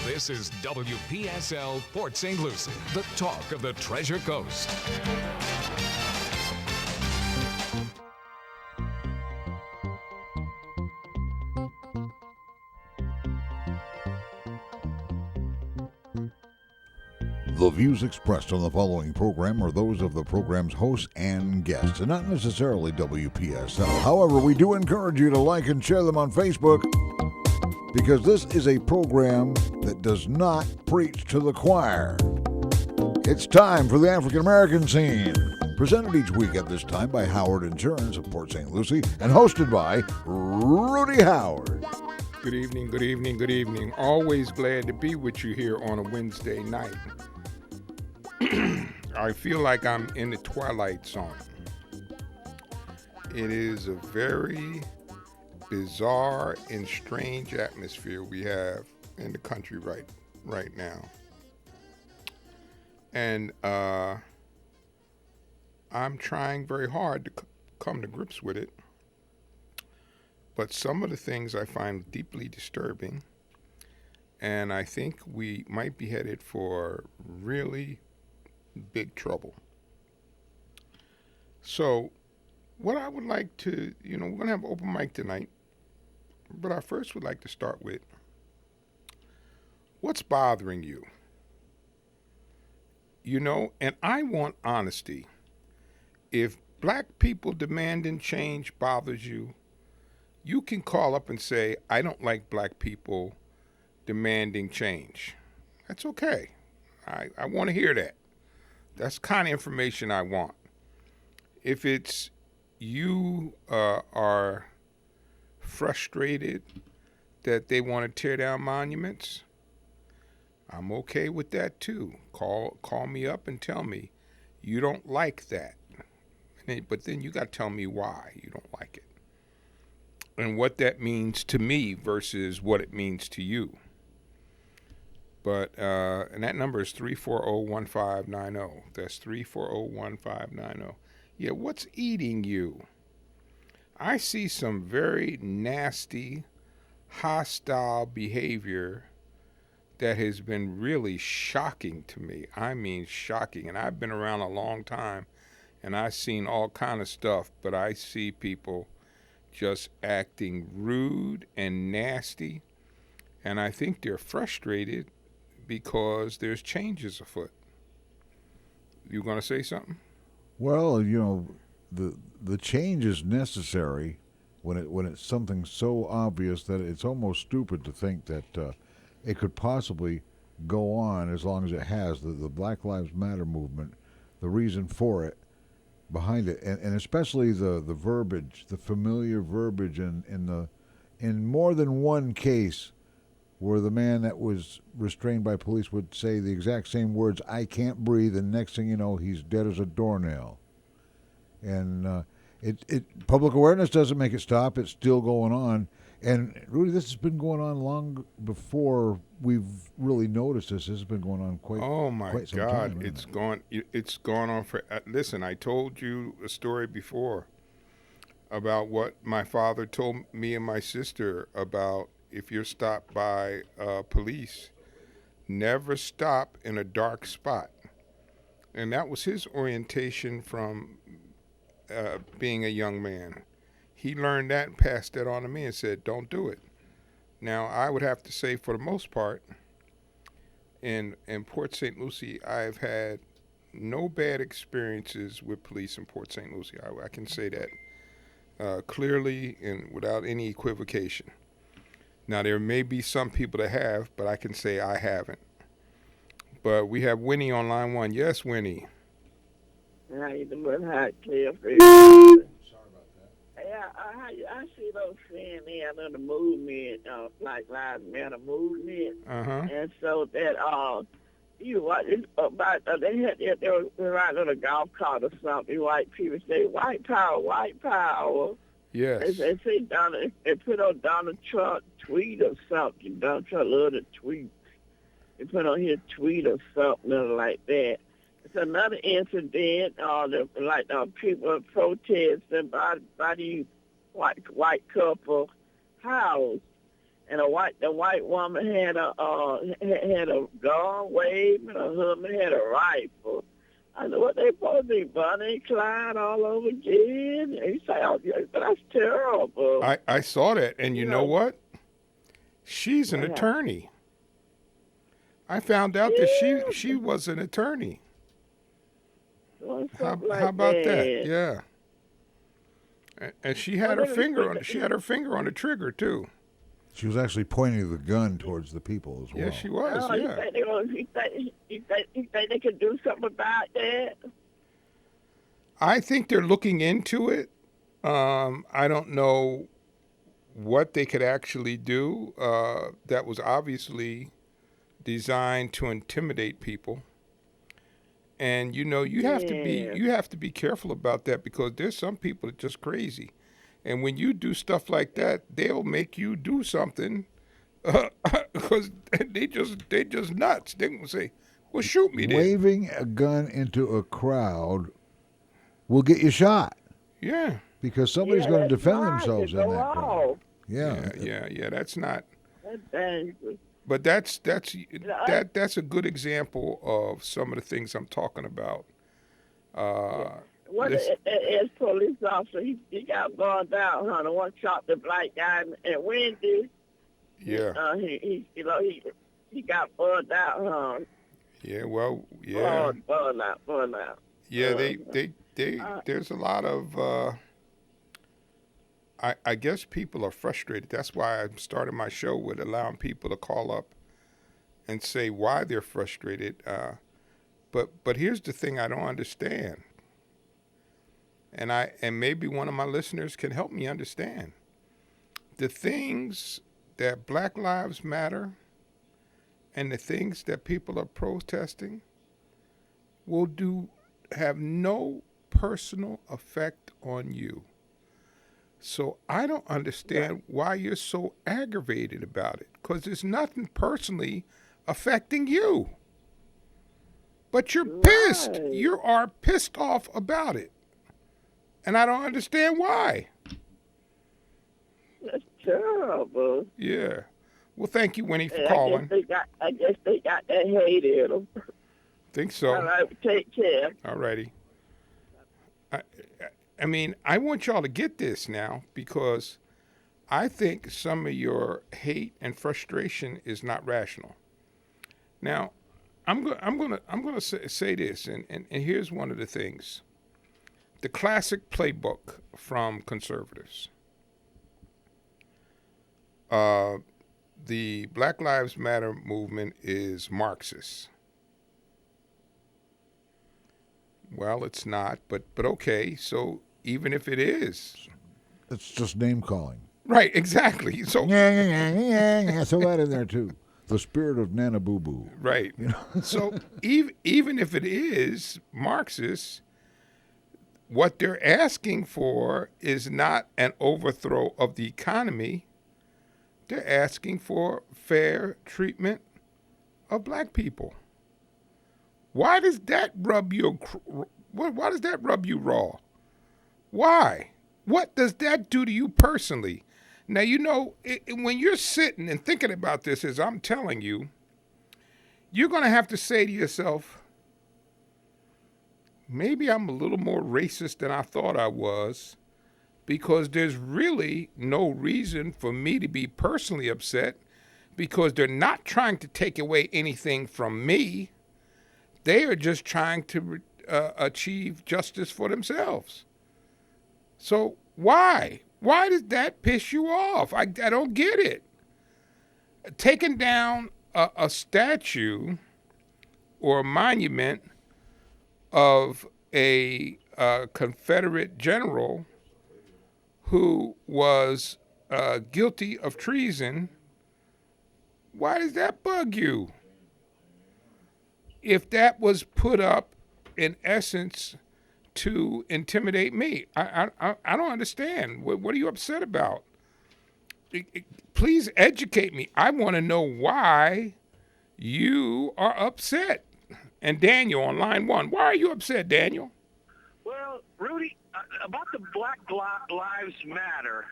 This is WPSL Port St. Lucie, the talk of the Treasure Coast. The views expressed on the following program are those of the program's hosts and guests, and not necessarily WPSL. However, we do encourage you to like and share them on Facebook, because this is a program that does not preach to the choir. It's time for the African American Scene, presented each week at this time by Howard Insurance of Port St. Lucie, and hosted by Rudy Howard. Good evening, good evening, good evening. Always glad to be with you here on a Wednesday night. I feel like I'm in the Twilight Zone. It is a very bizarre and strange atmosphere we have in the country right now. And I'm trying very hard to come to grips with it. But some of the things I find deeply disturbing, and I think we might be headed for really big trouble. So what I would like to, we're going to have an open mic tonight, but I first would like to start with, what's bothering you? And I want honesty. If black people demanding change bothers you, you can call up and say, I don't like black people demanding change. That's okay. I want to hear that. That's the kind of information I want. If it's you are frustrated that they want to tear down monuments, I'm okay with that too. Call me up and tell me you don't like that. But then you got to tell me why you don't like it and what that means to me versus what it means to you. But, and that number is 340-1590. That's 340-1590. Yeah, what's eating you? I see some very nasty, hostile behavior that has been really shocking to me. I mean, shocking. And I've been around a long time, and I've seen all kind of stuff, but I see people just acting rude and nasty, and I think they're frustrated because there's changes afoot. You going to say something? Well, the change is necessary when it's something so obvious that it's almost stupid to think that it could possibly go on as long as it has. The Black Lives Matter movement, the reason for it, behind it, and especially the verbiage, the familiar verbiage in more than one case, where the man that was restrained by police would say the exact same words, I can't breathe, and next thing you know, he's dead as a doornail. And public awareness doesn't make it stop. It's still going on. And, Rudy, this has been going on long before we've really noticed this. This has been going on quite some time. It's gone on for, listen, I told you a story before about what my father told me and my sister about if you're stopped by police, never stop in a dark spot. And that was his orientation from being a young man. He learned that and passed that on to me and said, don't do it. Now, I would have to say, for the most part, in Port St. Lucie, I've had no bad experiences with police in Port St. Lucie. I can say that clearly and without any equivocation. Now, there may be some people that have, but I can say I haven't. But we have Winnie on line one. Yes, Winnie. How you doing? Hi, Clifford. Sorry about that. Yeah, I see those saying there in the movement, Black Lives Matter movement, and so that they were riding on a golf cart or something. White people say white power, white power. Yes. They say they put on Donald Trump tweet or something. Donald Trump loved to tweet. They put on his tweet or something like that. It's another incident. People protesting by the white couple house, and the white woman had a gun waving, and her husband had a rifle. I know what they supposed to be, Bonnie and Clyde all over again. And he said, oh, yeah, that's terrible. I saw that, and you know what? She's an attorney. I found out that she was an attorney. How about that? Yeah. And she had her finger on the trigger too. She was actually pointing the gun towards the people as well. Yeah, she was. Oh, yeah. You think they could do something about that? I think they're looking into it. I don't know what they could actually do. That was obviously designed to intimidate people. And you have to be careful about that, because there's some people that are just crazy. And when you do stuff like that, they'll make you do something because they just nuts. They're gonna say, "Well, shoot me." Waving a gun into a crowd will get you shot. Yeah. Because somebody's going to defend right, themselves in that crowd. Yeah. That's not. That's dangerous. But that's a good example of some of the things I'm talking about. What as police officer, he got burned out, huh? The one shot the black guy in Wendy. Yeah. He got burned out, huh? Yeah. Well. Yeah. Burned out. Yeah. There's a lot of. I guess people are frustrated. That's why I started my show with allowing people to call up and say why they're frustrated. But here's the thing I don't understand. And maybe one of my listeners can help me understand. The things that Black Lives Matter and the things that people are protesting will have no personal effect on you. So I don't understand why you're so aggravated about it, because there's nothing personally affecting you. But you're pissed. You are pissed off about it. And I don't understand why. That's terrible. Yeah. Well, thank you, Winnie, for calling. I guess they got that hate in them. Think so. All right, take care. All righty. I mean, I want y'all to get this now, because I think some of your hate and frustration is not rational. Now, I'm gonna say this, and here's one of the things. The classic playbook from conservatives. The Black Lives Matter movement is Marxist. Well, it's not, but okay. So even if it is, it's just name calling. Right? Exactly. So throw that in there too. The spirit of Nana Boo Boo. Right. You know? So even if it is Marxist, what they're asking for is not an overthrow of the economy. They're asking for fair treatment of black people. Why does that rub you? Why does that rub you raw? Why? What does that do to you personally? Now, when you're sitting and thinking about this, as I'm telling you, you're going to have to say to yourself, maybe I'm a little more racist than I thought I was, because there's really no reason for me to be personally upset, because they're not trying to take away anything from me. They are just trying to achieve justice for themselves. So why? Why does that piss you off? I don't get it. Taking down a statue or a monument of a Confederate general who was guilty of treason, why does that bug you? If that was put up, in essence, to intimidate me, I don't understand. What are you upset about? Please educate me. I want to know why you are upset. And Daniel on line 1. Why are you upset, Daniel? Well, Rudy, about the Black Lives Matter,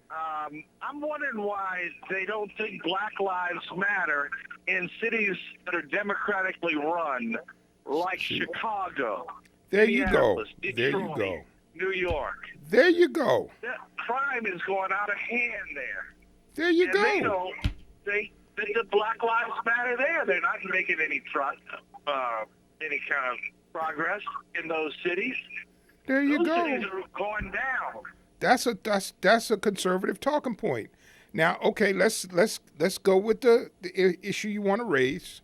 I'm wondering why they don't think Black Lives Matter in cities that are democratically run, like Chicago, There you go. Minneapolis, There you Detroit, go. New York. There you go. That crime is going out of hand there. There you And go. they don't think that the Black Lives Matter there. They're not making any kind of progress in those cities. There you Those go. cities are going down. That's a conservative talking point. Now, okay, let's go with the issue you want to raise.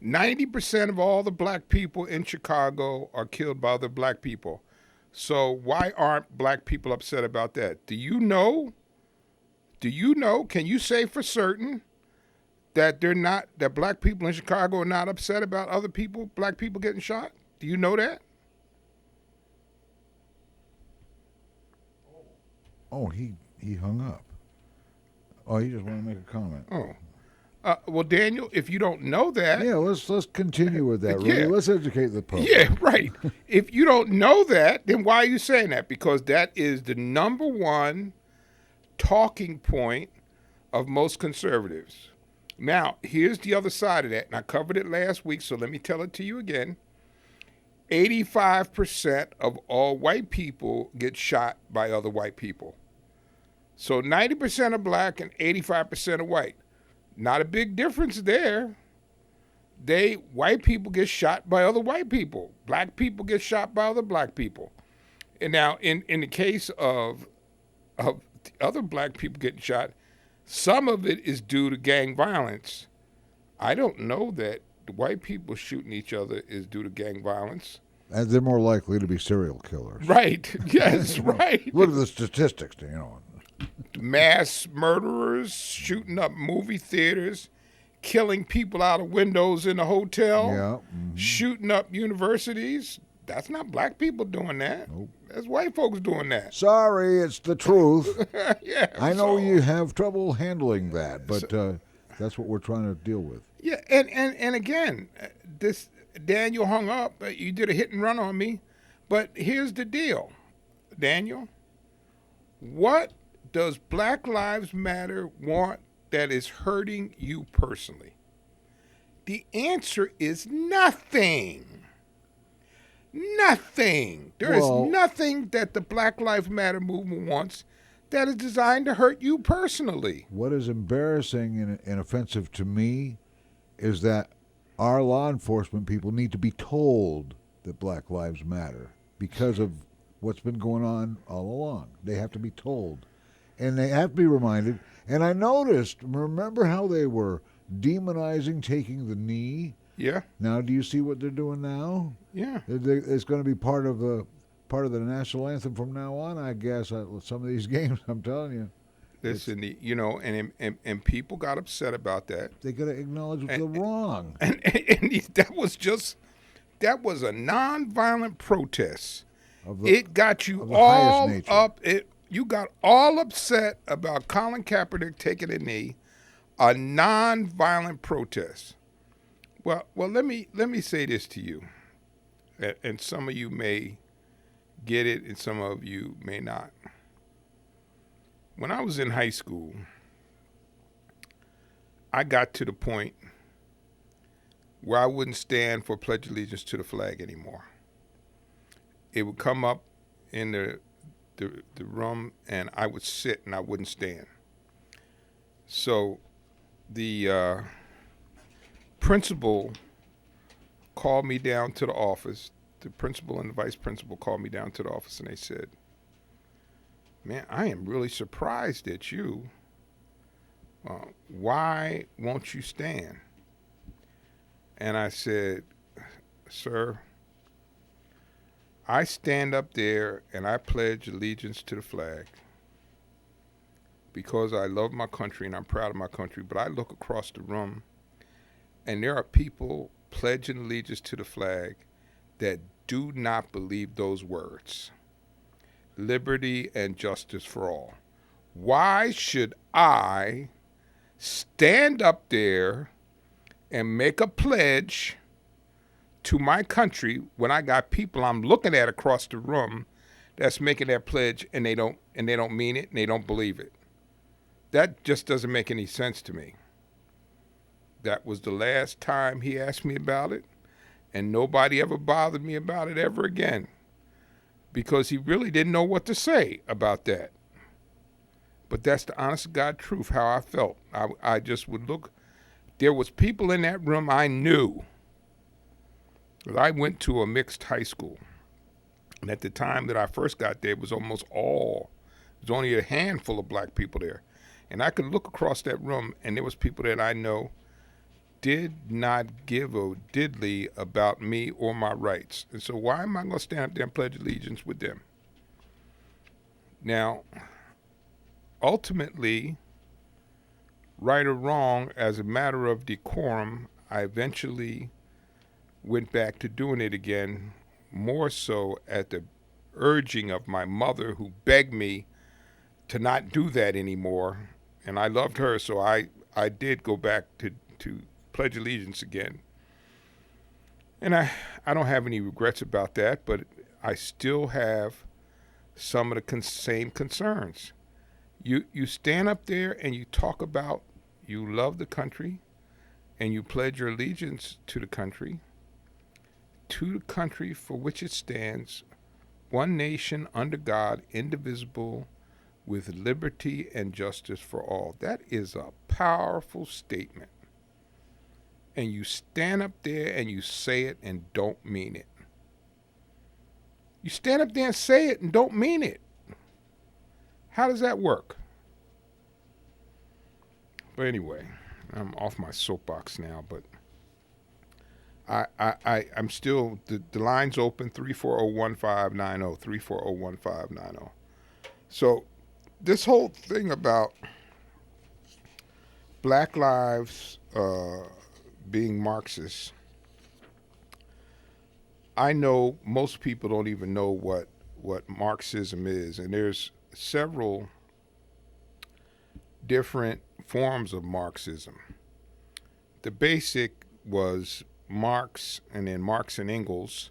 90% of all the black people in Chicago are killed by other black people. So why aren't black people upset about that? Do you know? Can you say for certain that that black people in Chicago are not upset about other people, black people getting shot? Do you know that? Oh, he hung up. Oh, he just wanted to make a comment. Oh. Well, Daniel, if you don't know that, Yeah, let's continue with that, Rudy. Yeah. Let's educate the public. yeah, right. If you don't know that, then why are you saying that? Because that is the number one talking point of most conservatives. Now, here's the other side of that, and I covered it last week, so let me tell it to you again. 85% of all white people get shot by other white people. So 90% are black and 85% are white. Not a big difference there. White people get shot by other white people. Black people get shot by other black people. And now, in the case of other black people getting shot, some of it is due to gang violence. I don't know that the white people shooting each other is due to gang violence. And they're more likely to be serial killers. Right. Yes, right. Look at the statistics, Mass murderers shooting up movie theaters, killing people out of windows in a hotel, Yeah. shooting up universities. That's not black people doing that. Nope. That's white folks doing that. Sorry, it's the truth. Yeah. I know so- you have trouble handling that, but that's what we're trying to deal with. Yeah, and again, this Daniel hung up. You did a hit and run on me, but here's the deal, Daniel. What does Black Lives Matter want that is hurting you personally? The answer is nothing. Nothing. There is nothing that the Black Lives Matter movement wants that is designed to hurt you personally. What is embarrassing and offensive to me is that our law enforcement people need to be told that Black Lives Matter because of what's been going on all along. They have to be told. And they have to be reminded. And I noticed, remember how they were demonizing taking the knee? Yeah. Now, do you see what they're doing now? Yeah. It's going to be part of the national anthem from now on, I guess. Some of these games, I'm telling you. Listen, and people got upset about that. They got to acknowledge the wrong. And that was a nonviolent protest. It got you all up. You got all upset about Colin Kaepernick taking a knee, a nonviolent protest. Well, let me say this to you, and some of you may get it, and some of you may not. When I was in high school, I got to the point where I wouldn't stand for Pledge of Allegiance to the flag anymore. It would come up in the room, and I would sit and I wouldn't stand. So the principal called me down to the office. The principal and the vice principal called me down to the office, and they said, "Man, I am really surprised at you. Why won't you stand?" And I said, "Sir, I stand up there and I pledge allegiance to the flag because I love my country and I'm proud of my country, but I look across the room and there are people pledging allegiance to the flag that do not believe those words. Liberty and justice for all. Why should I stand up there and make a pledge to my country when I got people I'm looking at across the room that's making that pledge and they don't mean it and they don't believe it. That just doesn't make any sense to me. That was the last time he asked me about it, and nobody ever bothered me about it ever again, because he really didn't know what to say about that. But that's the honest to God truth, how I felt. I just would look. There was people in that room I knew. I went to a mixed high school. And at the time that I first got there, it was only a handful of black people there. And I could look across that room, and there was people that I know did not give a diddly about me or my rights. And so why am I going to stand up there and pledge allegiance with them? Now, ultimately, right or wrong, as a matter of decorum, I eventually went back to doing it again, more so at the urging of my mother, who begged me to not do that anymore. And I loved her, so I did go back to pledge allegiance again. And I don't have any regrets about that, but I still have some of the same concerns. You stand up there and you talk about you love the country and you pledge your allegiance to the country for which it stands, one nation under God, indivisible, with liberty and justice for all. That is a powerful statement. And you stand up there and you say it and don't mean it. You stand up there and say it and don't mean it. How does that work? But anyway, I'm off my soapbox now, but I'm still, the line's open, 340-1590, 340-1590. So this whole thing about black lives being Marxist, I know most people don't even know what Marxism is, and there's several different forms of Marxism. The basic was Marx, and then Marx and Engels.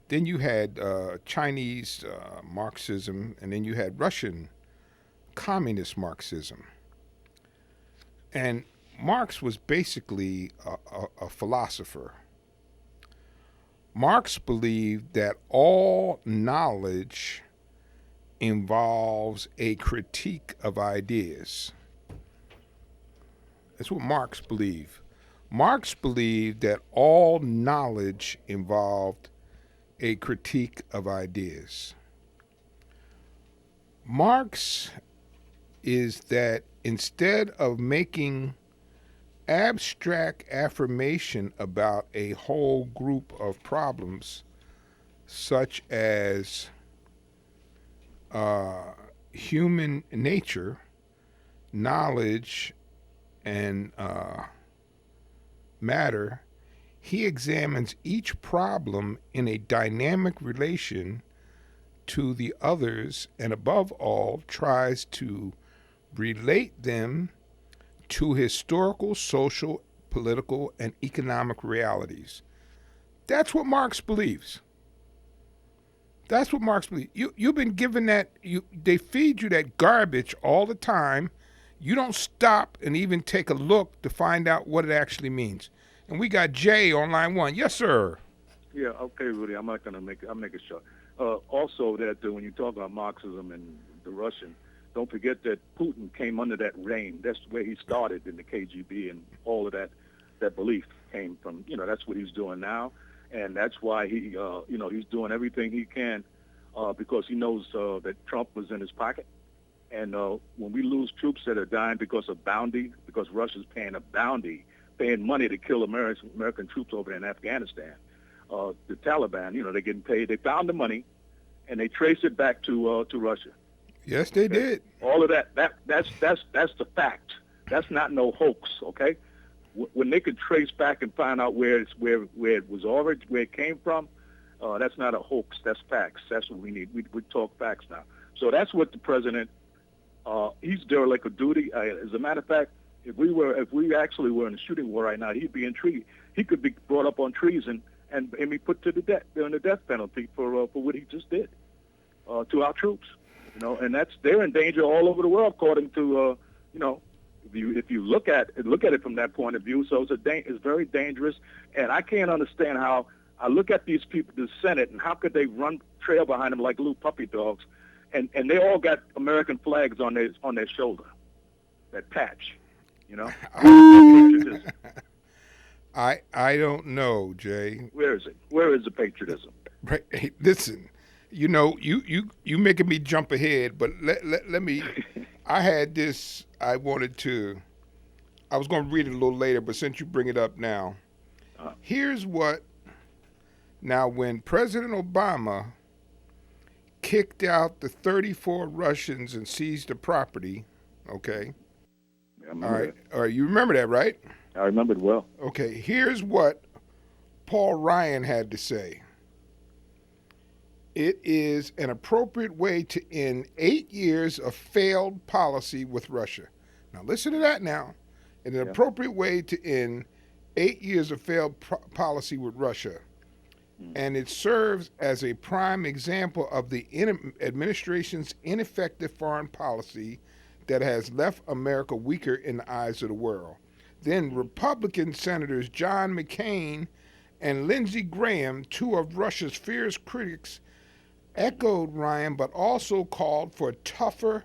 Then you had Chinese Marxism, and then you had Russian communist Marxism. And Marx was basically a philosopher. Marx believed that all knowledge involves a critique of ideas. That's what Marx believed. Marx believed that all knowledge involved a critique of ideas. Marx is that instead of making abstract affirmation about a whole group of problems, such as human nature, knowledge, and matter, he examines each problem in a dynamic relation to the others, and above all, tries to relate them to historical, social, political, and economic realities. That's what Marx believes. That's what Marx believes. You've been given that, they feed you that garbage all the time. You don't stop and even take a look to find out what it actually means. And we got Jay on line one. Yes, sir. Yeah, okay, Rudy. I'm not going to make it. I'll make it short. Also, that when you talk about Marxism and the Russian, don't forget that Putin came under that reign. That's where he started in the KGB, and all of that belief came from. That's what he's doing now, and that's why he, he's doing everything he can because he knows that Trump was in his pocket. And when we lose troops that are dying because of bounty, because Russia's paying a bounty, paying money to kill American troops over in Afghanistan, the Taliban, they're getting paid. They found the money, and they trace it back to Russia. Yes, they did. All of that's the fact. That's not no hoax, okay? When they could trace back and find out where it was already, where it came from, that's not a hoax. That's facts. That's what we need. We talk facts now. So that's what the president. He's derelict of duty. As a matter of fact, if we actually were in a shooting war right now, he'd be in treason. He could be brought up on treason and be put to the death penalty for what he just did. to our troops. And they're in danger all over the world, according to if you look at it from that point of view. So it's very dangerous, and I can't understand how I look at these people, the Senate, and how could they trail behind them like little puppy dogs, and they all got American flags on their shoulder, that patch, I don't know, Jay. Where is it? Where is the patriotism? Right. Hey, listen, you making me jump ahead, but let me. I had this. I was going to read it a little later, but since you bring it up now, here's what. Now, when President Obama kicked out the 34 Russians and seized the property, okay. Yeah, all right. All right. You remember that, right? I remember it well. Okay. Here's what Paul Ryan had to say. It is an appropriate way to end 8 years of failed policy with Russia. Now, listen to that now. An appropriate way to end 8 years of failed policy with Russia. And it serves as a prime example of the administration's ineffective foreign policy that has left America weaker in the eyes of the world. Then Republican Senators John McCain and Lindsey Graham, two of Russia's fierce critics, echoed Ryan, but also called for tougher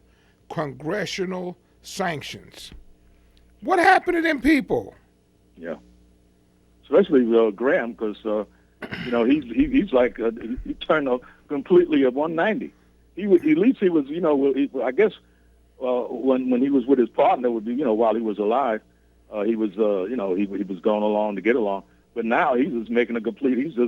congressional sanctions. What happened to them people? Yeah, especially Graham, because he's like he turned completely at 190. At least he was I guess when he was with his partner would be while he was alive, he was he was going along to get along. But now he's just making a complete. He's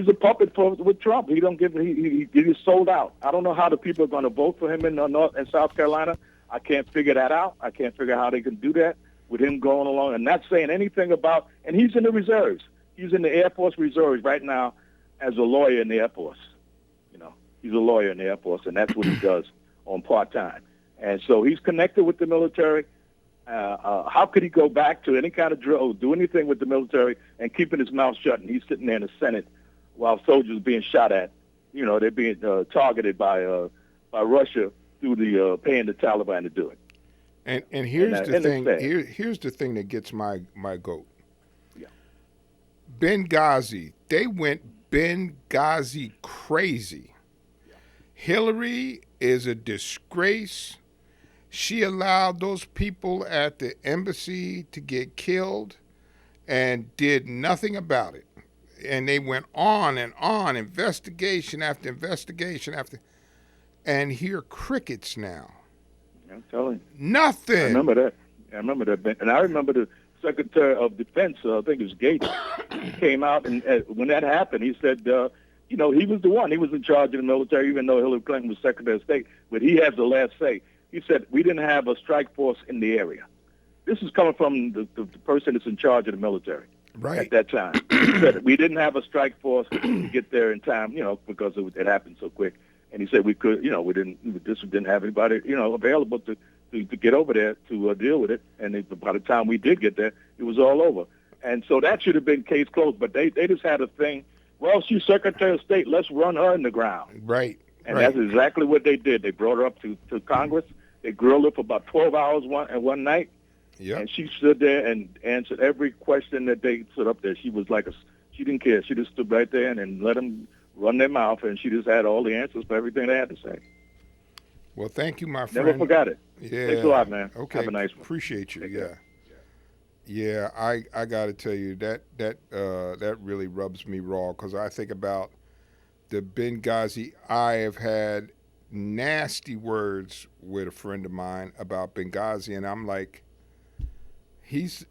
a puppet with Trump. He don't give. He's sold out. I don't know how the people are going to vote for him in North and South Carolina. I can't figure that out. I can't figure out how they can do that with him going along and not saying anything about. And he's in the reserves. He's in the Air Force Reserves right now as a lawyer in the Air Force. He's a lawyer in the Air Force, and that's what he does on part-time. And so he's connected with the military. How could he go back to any kind of drill, do anything with the military, and keeping his mouth shut? And he's sitting there in the Senate while soldiers are being shot at. They're being targeted by Russia through the paying the Taliban to do it. And here's the thing. Here's the thing that gets my goat. Yeah. Benghazi. They went Benghazi crazy. Yeah. Hillary is a disgrace. She allowed those people at the embassy to get killed and did nothing about it. And they went on and on, investigation after investigation after, and here crickets now. I'm telling you. Nothing. I remember that. And I remember the Secretary of Defense, I think it was Gates, came out, and when that happened, he said, he was the one. He was in charge of the military, even though Hillary Clinton was Secretary of State, but he has the last say. He said, we didn't have a strike force in the area. This is coming from the person that's in charge of the military. Right. At that time. He said we didn't have a strike force to get there in time, because it happened so quick. And he said we didn't have anybody, available to get over there to deal with it. And by the time we did get there, it was all over. And so that should have been case closed. But they just had a thing. Well, she's Secretary of State. Let's run her in the ground. Right. And that's exactly what they did. They brought her up to Congress. They grilled her for about 12 hours one night. Yep. And she stood there and answered every question that they put up there. She was she didn't care. She just stood right there and let them run their mouth, and she just had all the answers for everything they had to say. Well, thank you, my friend. Never forgot it. Yeah. Thanks a lot, man. Okay. Have a nice one. Appreciate you. Yeah. I got to tell you that really rubs me raw because I think about the Benghazi. I have had nasty words with a friend of mine about Benghazi, and I'm like, he's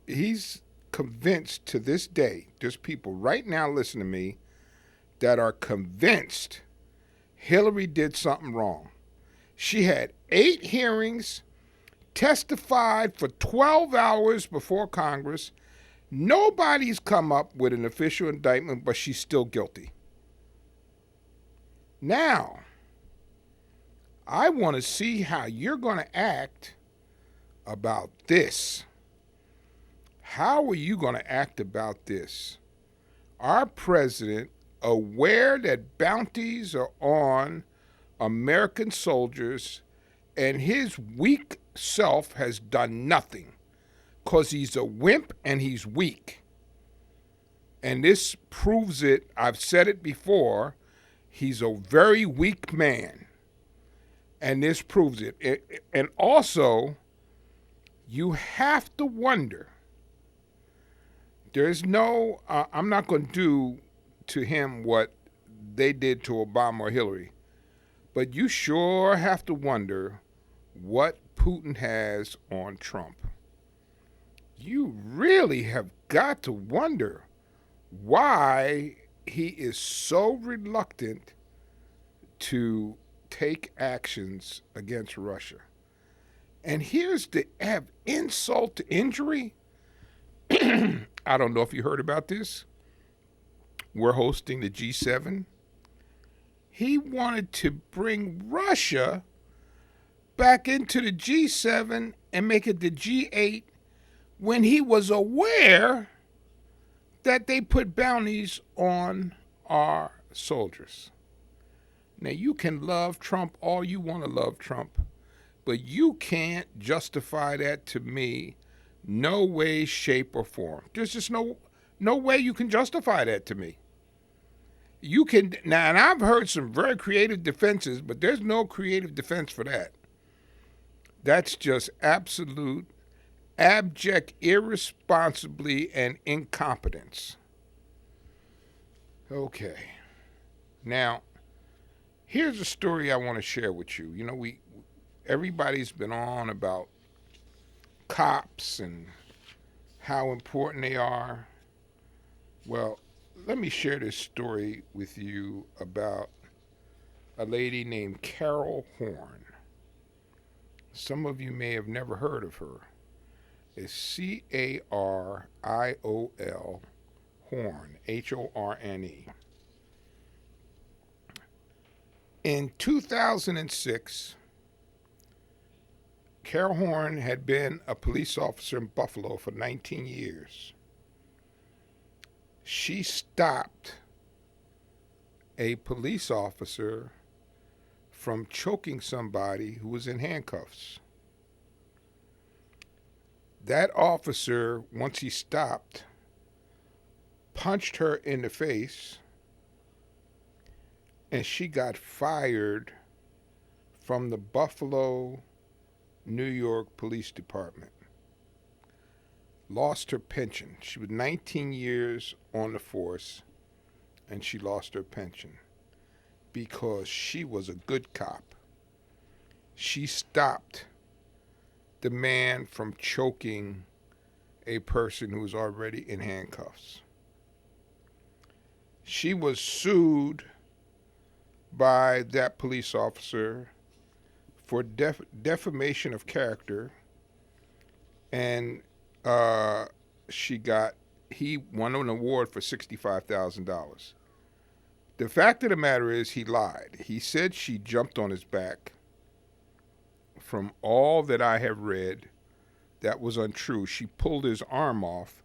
convinced to this day. There's people right now listening to me that are convinced Hillary did something wrong. She had 8 hearings, testified for 12 hours before Congress. Nobody's come up with an official indictment, but she's still guilty. Now, I want to see how you're going to act about this. How are you going to act about this? Our president aware that bounties are on American soldiers, and his weak self has done nothing because he's a wimp and he's weak. And this proves it. I've said it before. He's a very weak man. And this proves it. And also, you have to wonder. There's no, I'm not going to do to him what they did to Obama or Hillary. But you sure have to wonder what Putin has on Trump. You really have got to wonder why he is so reluctant to take actions against Russia. And here's the insult to injury. I don't know if you heard about this. We're hosting the G7. He wanted to bring Russia back into the G7 and make it the G8 when he was aware that they put bounties on our soldiers. Now, you can love Trump all you want to love Trump, but you can't justify that to me, no way, shape, or form. There's just no way you can justify that to me. You can now, and I've heard some very creative defenses, but there's no creative defense for that. That's just absolute, abject, irresponsibly, and incompetence. Okay. Now, here's a story I want to share with you. You know, everybody's been on about cops and how important they are. Well, let me share this story with you about a lady named Carol Horn. Some of you may have never heard of her. It's Carol Horn, Horne. In 2006, Carol Horn had been a police officer in Buffalo for 19 years. She stopped a police officer from choking somebody who was in handcuffs. That officer, once he stopped, punched her in the face, and she got fired from the Buffalo, New York Police Department. Lost her pension. She was 19 years on the force, and she lost her pension because she was a good cop. She stopped the man from choking a person who was already in handcuffs. She was sued by that police officer for defamation of character, and he won an award for $65,000. The fact of the matter is he lied. He said she jumped on his back. From all that I have read, that was untrue. She pulled his arm off,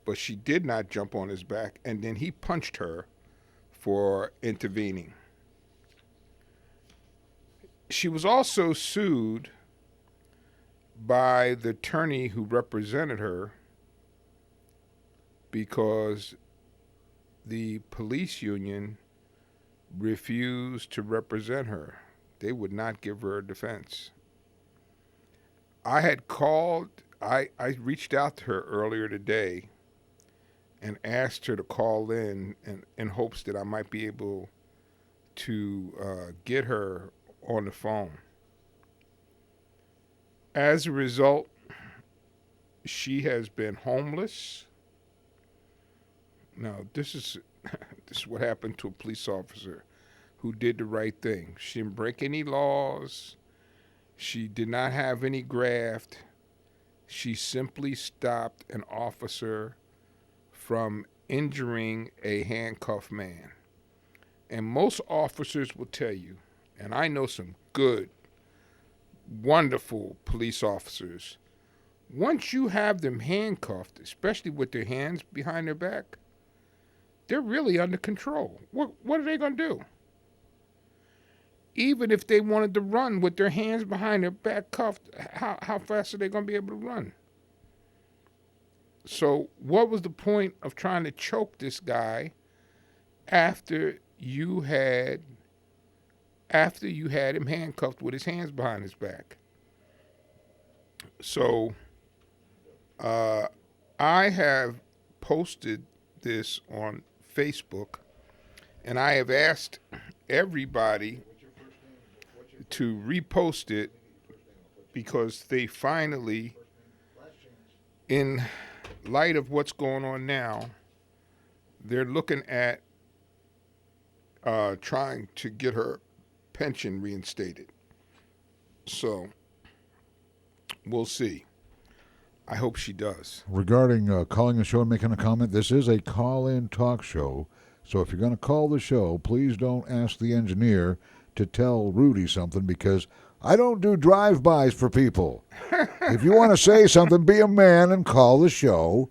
but she did not jump on his back, and then he punched her for intervening. She was also sued by the attorney who represented her because the police union refused to represent her. They would not give her a defense. I had called, I reached out to her earlier today and asked her to call in hopes that I might be able to get her on the phone. As a result, she has been homeless. Now, this is what happened to a police officer who did the right thing. She didn't break any laws. She did not have any graft. She simply stopped an officer from injuring a handcuffed man. And most officers will tell you, and I know some good, wonderful police officers, once you have them handcuffed, especially with their hands behind their back, they're really under control. What are they going to do? Even if they wanted to run with their hands behind their back cuffed, how fast are they going to be able to run? So what was the point of trying to choke this guy after you had him handcuffed with his hands behind his back? So I have posted this on Facebook, and I have asked everybody to repost it because they finally, in light of what's going on now, they're looking at trying to get her pension reinstated. So we'll see. I hope she does. Regarding calling the show and making a comment, this is a call-in talk show. So if you're going to call the show, please don't ask the engineer to tell Rudy something, because I don't do drive-bys for people. If you want to say something, be a man and call the show.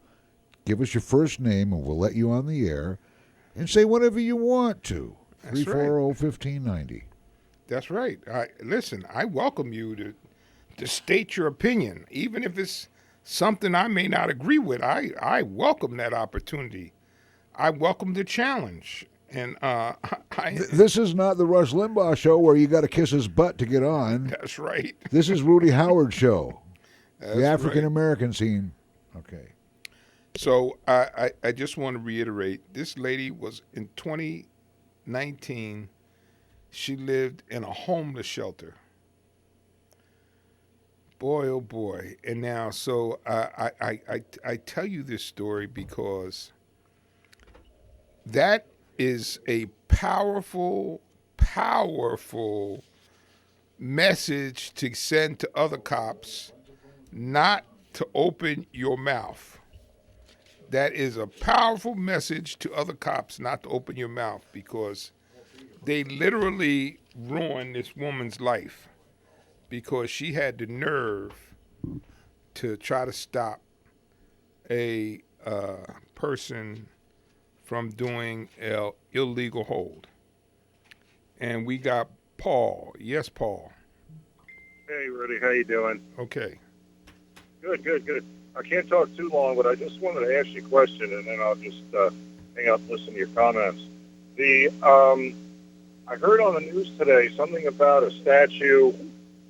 Give us your first name and we'll let you on the air. And say whatever you want to. 340-1590. That's right. Listen, I welcome you to state your opinion, even if it's something I may not agree with. I welcome that opportunity. I welcome the challenge. And this is not the Rush Limbaugh show where you got to kiss his butt to get on. That's right. This is Rudy Howard's show. That's the African American scene. Okay. So I just want to reiterate, this lady was in 2019, she lived in a homeless shelter. Boy, oh boy. And now, so I tell you this story because that is a powerful, powerful message to send to other cops, not to open your mouth. That is a powerful message to other cops not to open your mouth, because they literally ruined this woman's life because she had the nerve to try to stop a person from doing an illegal hold. And we got Paul. Yes, Paul. Hey, Rudy, how you doing? Okay. Good. I can't talk too long, but I just wanted to ask you a question, and then I'll just hang up and listen to your comments. I heard on the news today something about a statue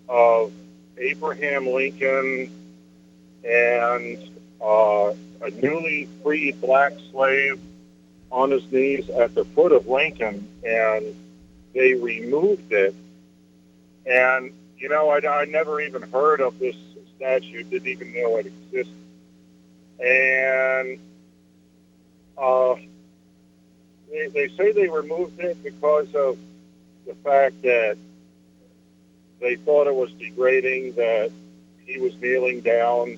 of Abraham Lincoln and a newly freed black slave on his knees at the foot of Lincoln, and they removed it. And, you know, I never even heard of this statue, didn't even know it existed. And they say they removed it because of the fact that they thought it was degrading that he was kneeling down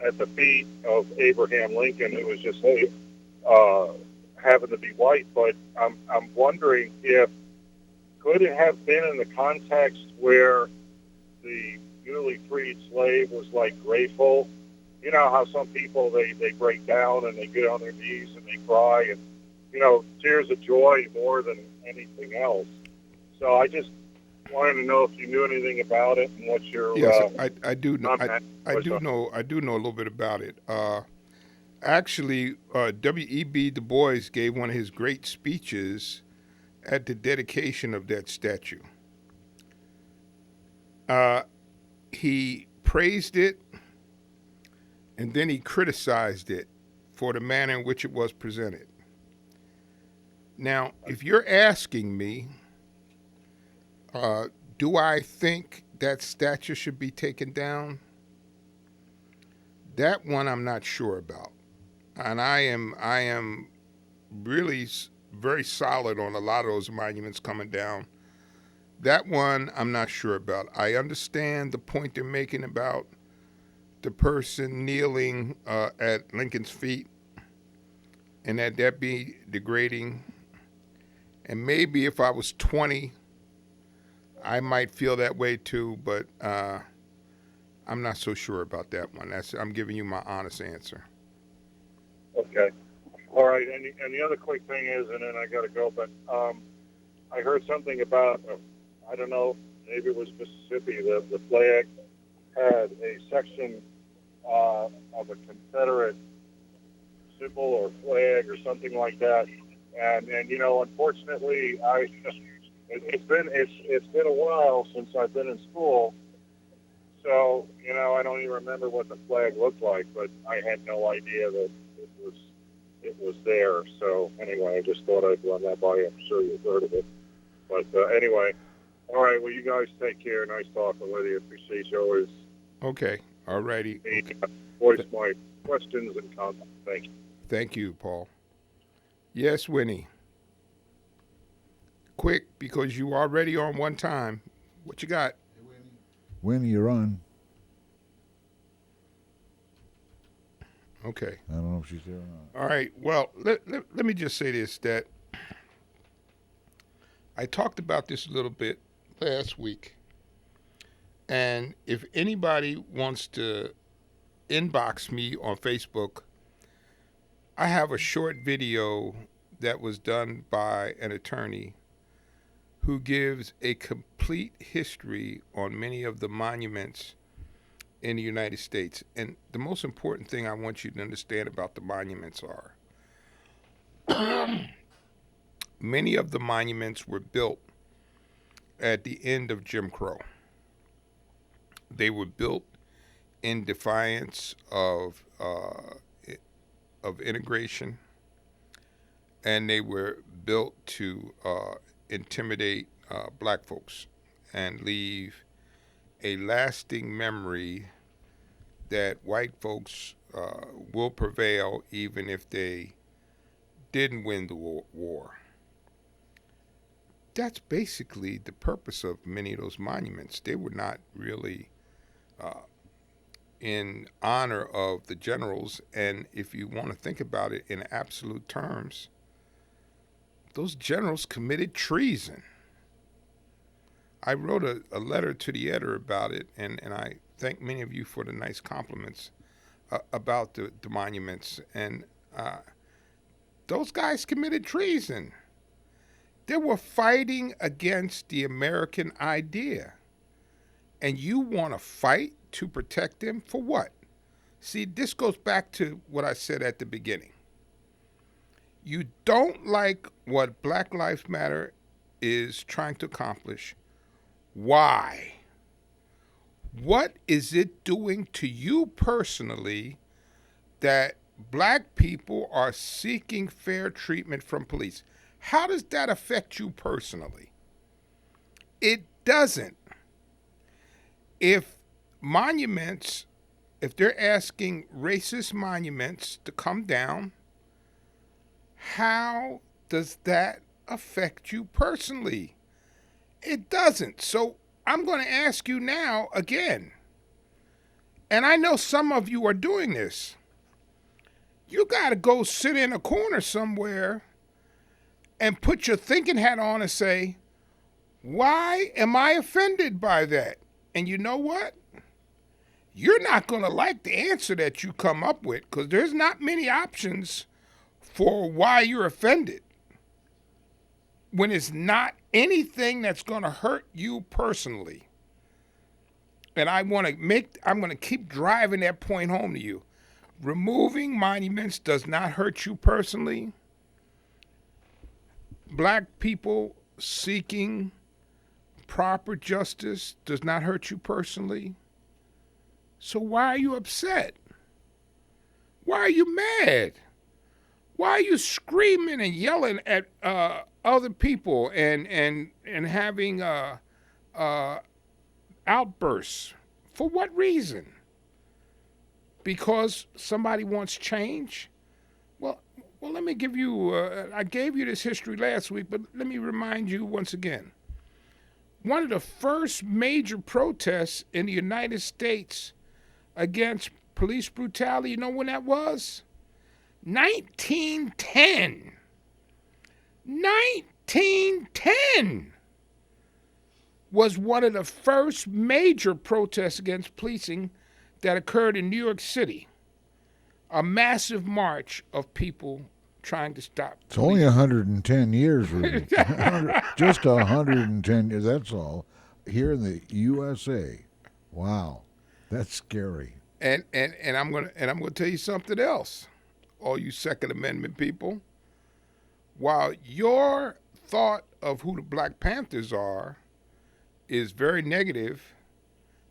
at the feet of Abraham Lincoln, who was just happened to be white. But I'm wondering if could it have been in the context where the newly freed slave was like grateful? You know how some people they break down and they get on their knees and they cry, and you know, tears of joy more than anything else. So I just wanted to know if you knew anything about it and what your yes, I do know. I do know a little bit about it. Actually, W.E.B. Du Bois gave one of his great speeches at the dedication of that statue. He praised it, and then he criticized it for the manner in which it was presented. Now, if you're asking me, do I think that statue should be taken down? That one I'm not sure about. And I am really very solid on a lot of those monuments coming down. That one I'm not sure about. I understand the point they're making about the person kneeling at Lincoln's feet and that be degrading. And maybe if I was 20, I might feel that way too, but I'm not so sure about that one. I'm giving you my honest answer. Okay. All right, and the other quick thing is, and then I got to go, but I heard something about, I don't know, maybe it was Mississippi, the flag had a section of a Confederate symbol or flag or something like that, and unfortunately, it's been a while since I've been in school, so I don't even remember what the flag looked like, but I had no idea that it was there. So anyway, I just thought I'd run that by you. I'm sure you've heard of it, but anyway, all right. Well, you guys take care. Nice talking with you. Appreciate you always. Okay. All righty. Voice my questions and comments. Thank you. Thank you, Paul. Yes, Winnie. Quick, because you already on one time. What you got? Winnie, you're on. Okay. I don't know if she's there or not. All right. Well, let me just say this, that I talked about this a little bit last week. And if anybody wants to inbox me on Facebook, I have a short video that was done by an attorney who gives a complete history on many of the monuments in the United States. And the most important thing I want you to understand about the monuments are many of the monuments were built at the end of Jim Crow. They were built in defiance of integration, and they were built to intimidate black folks and leave a lasting memory that white folks will prevail even if they didn't win the war. That's basically the purpose of many of those monuments. They were not really in honor of the generals, and if you want to think about it in absolute terms, those generals committed treason. I wrote a letter to the editor about it, and I thank many of you for the nice compliments about the monuments. And those guys committed treason. They were fighting against the American idea. And you want to fight to protect them for what? See, this goes back to what I said at the beginning. You don't like what Black Lives Matter is trying to accomplish. Why? What is it doing to you personally that black people are seeking fair treatment from police? How does that affect you personally? It doesn't. If monuments, if they're asking racist monuments to come down, how does that affect you personally? It doesn't. So I'm going to ask you now again, and I know some of you are doing this. You got to go sit in a corner somewhere and put your thinking hat on and say, why am I offended by that? And you know what? You're not going to like the answer that you come up with, because there's not many options for why you're offended when it's not anything that's going to hurt you personally. And I'm going to keep driving that point home to you. Removing monuments does not hurt you personally. Black people seeking proper justice does not hurt you personally. So why are you upset? Why are you mad? Why are you screaming and yelling at other people and having outbursts? For what reason? Because somebody wants change? Well, let me give you, I gave you this history last week, but let me remind you once again. One of the first major protests in the United States against police brutality, you know when that was? 1910. 1910 was one of the first major protests against policing that occurred in New York City. A massive march of people trying to stop. It's only 110 years, Rudy. Just 110 years. That's all. Here in the USA. Wow, that's scary. And I'm gonna tell you something else, all you Second Amendment people. While your thought of who the Black Panthers are is very negative,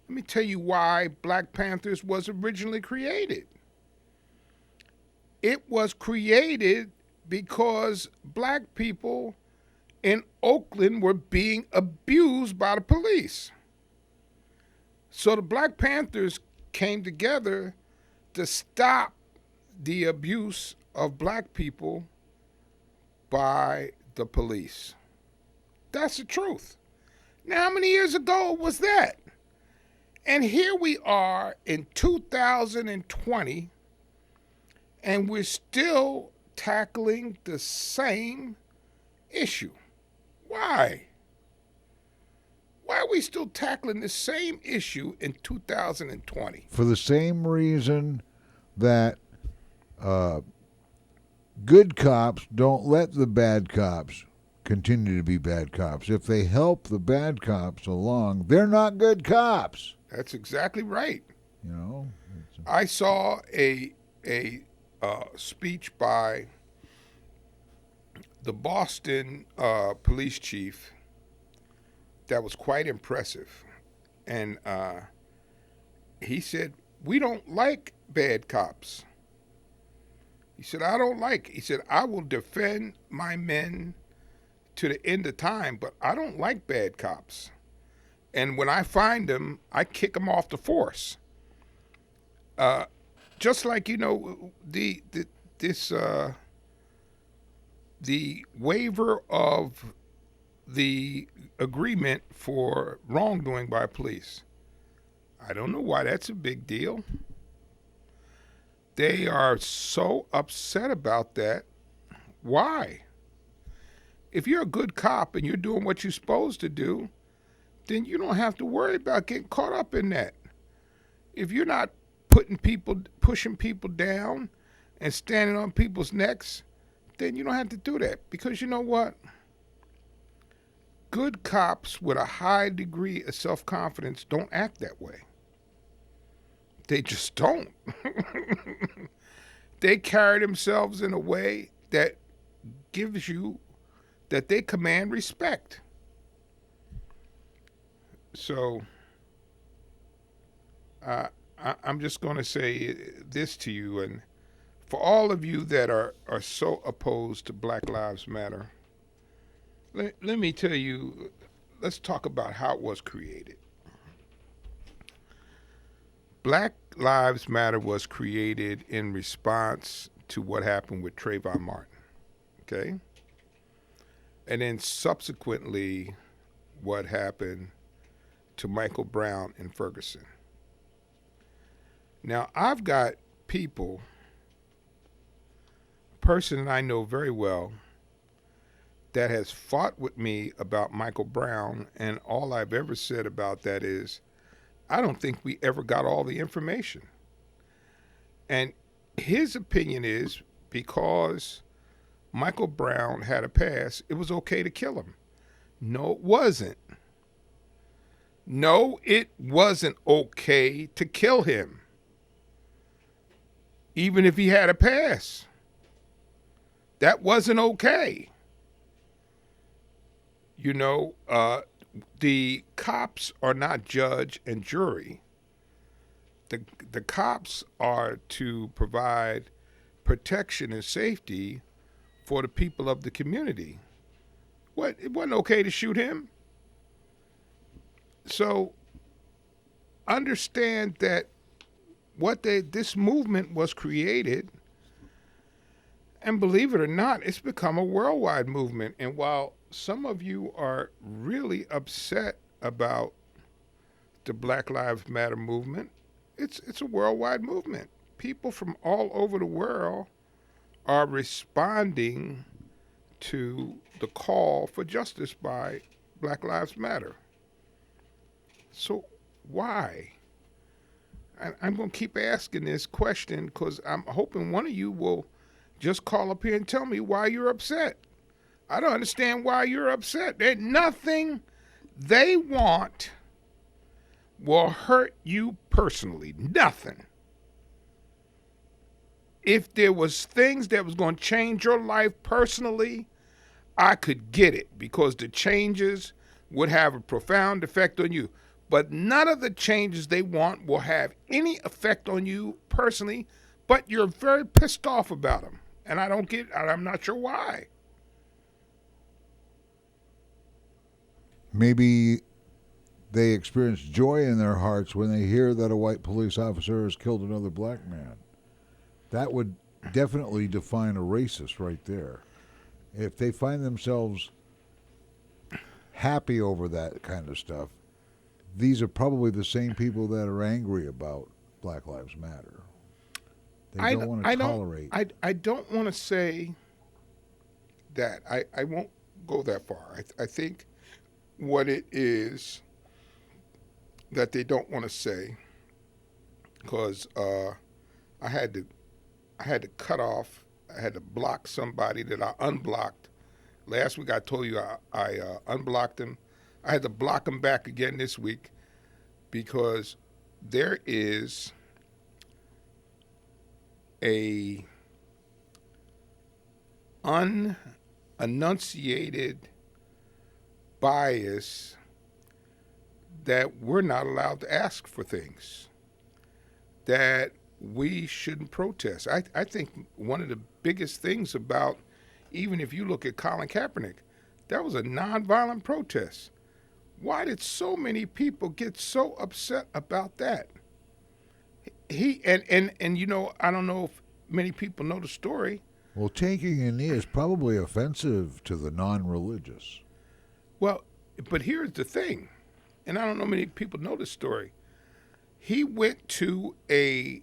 let me tell you why Black Panthers was originally created. It was created because black people in Oakland were being abused by the police. So the Black Panthers came together to stop the abuse of black people by the police. That's the truth. Now, how many years ago was that? And here we are in 2020, and we're still tackling the same issue. Why? Why are we still tackling the same issue in 2020? For the same reason that good cops don't let the bad cops continue to be bad cops. If they help the bad cops along, they're not good cops. That's exactly right. You know, I saw a speech by the Boston police chief that was quite impressive, and he said, "We don't like bad cops." He said, he said, "I will defend my men to the end of time, but I don't like bad cops. And when I find them, I kick them off the force." Just like, you know, the waiver of the agreement for wrongdoing by police. I don't know why that's a big deal. They are so upset about that. Why? If you're a good cop and you're doing what you're supposed to do, then you don't have to worry about getting caught up in that. If you're not pushing people down and standing on people's necks, then you don't have to do that. Because you know what? Good cops with a high degree of self-confidence don't act that way. They just don't. They carry themselves in a way that gives you, that they command respect. So I'm just going to say this to you, and for all of you that are so opposed to Black Lives Matter, let me tell you, let's talk about how it was created. Black Lives Matter was created in response to what happened with Trayvon Martin, okay? And then subsequently what happened to Michael Brown in Ferguson. Now, I've got people, a person that I know very well, that has fought with me about Michael Brown, and all I've ever said about that is, I don't think we ever got all the information. And his opinion is because Michael Brown had a past, it was okay to kill him. No, it wasn't. No, it wasn't okay to kill him, even if he had a past. That wasn't okay. You know, the cops are not judge and jury. The cops are to provide protection and safety for the people of the community. What? It wasn't okay to shoot him? So understand that this movement was created, and believe it or not, it's become a worldwide movement. And while some of you are really upset about the Black Lives Matter movement, it's a worldwide movement. People from all over the world are responding to the call for justice by Black Lives Matter. So why? I'm going to keep asking this question because I'm hoping one of you will just call up here and tell me why you're upset. I don't understand why you're upset. There's nothing they want will hurt you personally. Nothing. If there was things that was going to change your life personally, I could get it because the changes would have a profound effect on you. But none of the changes they want will have any effect on you personally, but you're very pissed off about them. And I'm not sure why. Maybe they experience joy in their hearts when they hear that a white police officer has killed another black man. That would definitely define a racist right there. If they find themselves happy over that kind of stuff, these are probably the same people that are angry about Black Lives Matter. They don't want to tolerate. I don't want to say that. I won't go that far. I think what it is that they don't want to say, because I had to cut off. I had to block somebody that I unblocked. Last week I told you I unblocked him. I had to block him back again this week because there is a unenunciated bias that we're not allowed to ask for things that we shouldn't protest. I think one of the biggest things about, even if you look at Colin Kaepernick, that was a nonviolent protest. Why did so many people get so upset about that? And you know, I don't know if many people know the story. Well, taking a knee is probably offensive to the non-religious. Well, but here's the thing, and I don't know many people know this story. He went to a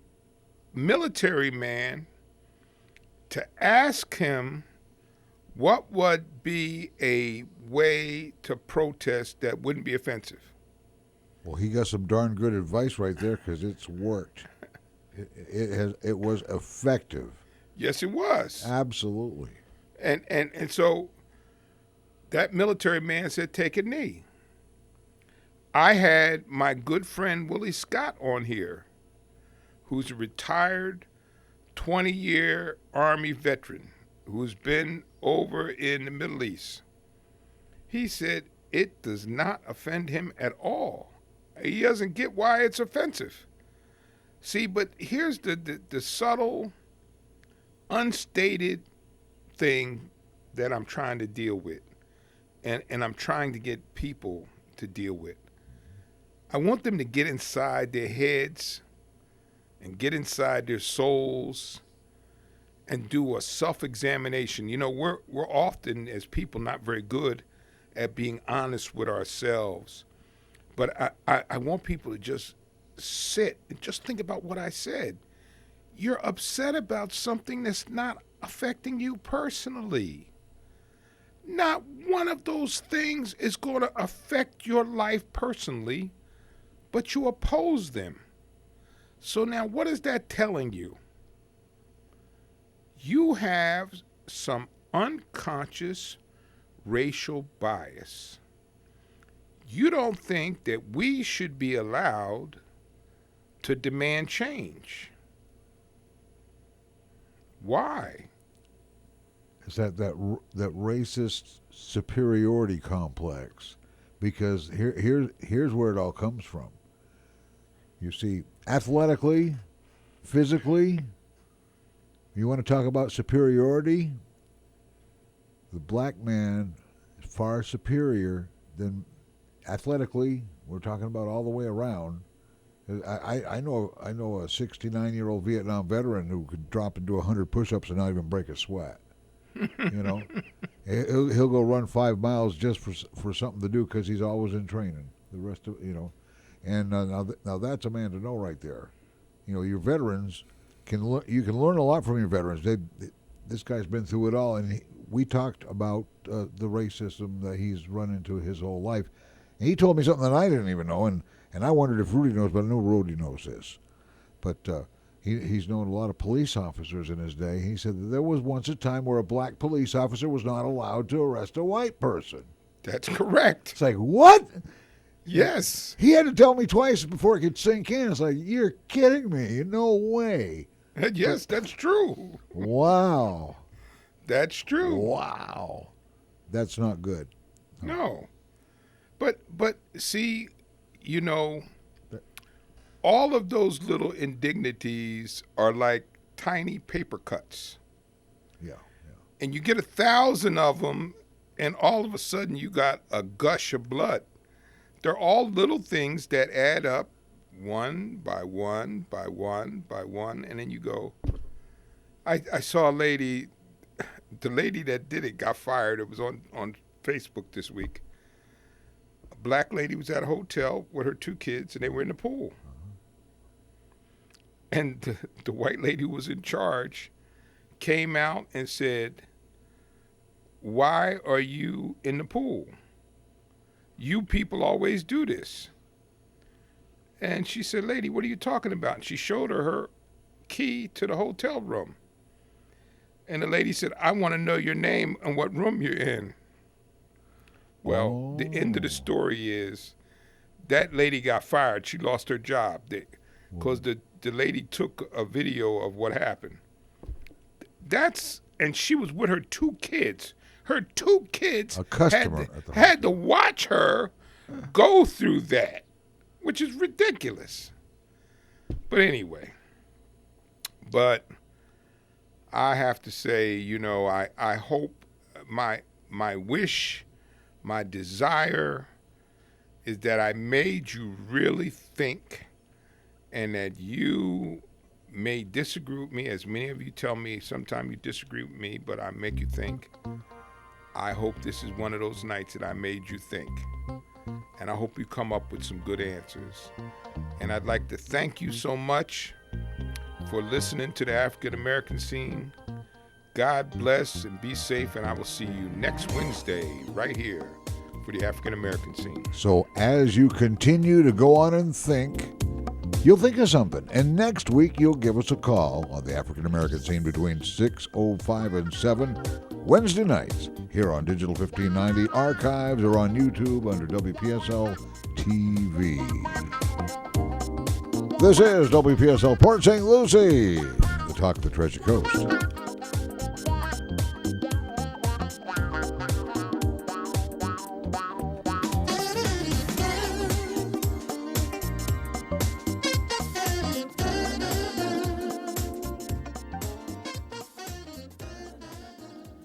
military man to ask him what would be a way to protest that wouldn't be offensive. Well, he got some darn good advice right there because it's worked. It was effective. Yes, it was. Absolutely. And so that military man said, take a knee. I had my good friend Willie Scott on here, who's a retired 20-year Army veteran who's been over in the Middle East. He said it does not offend him at all. He doesn't get why it's offensive. See, but here's the subtle, unstated thing that I'm trying to deal with, and I'm trying to get people to deal with. I want them to get inside their heads and get inside their souls and do a self-examination. You know, we're often, as people, not very good at being honest with ourselves. But I want people to just sit and just think about what I said. You're upset about something that's not affecting you personally. Not one of those things is going to affect your life personally, but you oppose them. So now what is that telling you? You have some unconscious racial bias. You don't think that we should be allowed to demand change. Why? It's that racist superiority complex, because here's where it all comes from. You see, athletically, physically, you want to talk about superiority? The black man is far superior than athletically. We're talking about all the way around. I know a 69-year-old Vietnam veteran who could drop into 100 push-ups and not even break a sweat. You know, he'll go run 5 miles just for something to do because he's always in training. The rest of and now that's a man to know right there. You know, your veterans you can learn a lot from your veterans. This guy's been through it all, and we talked about the racism that he's run into his whole life. And he told me something that I didn't even know, and I wondered if Rudy knows, but I know Rudy knows this. But he's known a lot of police officers in his day. He said that there was once a time where a black police officer was not allowed to arrest a white person. That's correct. It's like, what? Yes. He had to tell me twice before it could sink in. It's like, you're kidding me. No way. Yes, that's true. Wow. That's true. Wow. That's not good. No. But see, you know, all of those little indignities are like tiny paper cuts. Yeah. And you get 1,000 of them, and all of a sudden you got a gush of blood. They're all little things that add up one by one by one by one, and then you go. I saw a lady, the lady that did it got fired. It was on Facebook this week. A black lady was at a hotel with her 2 kids, and they were in the pool. And the white lady who was in charge came out and said, "Why are you in the pool? You people always do this." And she said, "Lady, what are you talking about?" And she showed her key to the hotel room. And the lady said, "I want to know your name and what room you're in." Well, the end of the story is that lady got fired. She lost her job because the lady took a video of what happened. And she was with her 2 kids. Her 2 kids A customer had to watch her go through that, which is ridiculous. But anyway, I have to say, you know, I hope my wish, my desire is that I made you really think, and that you may disagree with me, as many of you tell me sometimes you disagree with me, but I make you think. I hope this is one of those nights that I made you think. And I hope you come up with some good answers. And I'd like to thank you so much for listening to the African American Scene. God bless and be safe, and I will see you next Wednesday right here for the African American Scene. So as you continue to go on and think, you'll think of something. And next week, you'll give us a call on the African American Scene between 6:05 and 7 Wednesday nights here on Digital 1590. Archives are on YouTube under WPSL TV. This is WPSL Port St. Lucie, the talk of the Treasure Coast.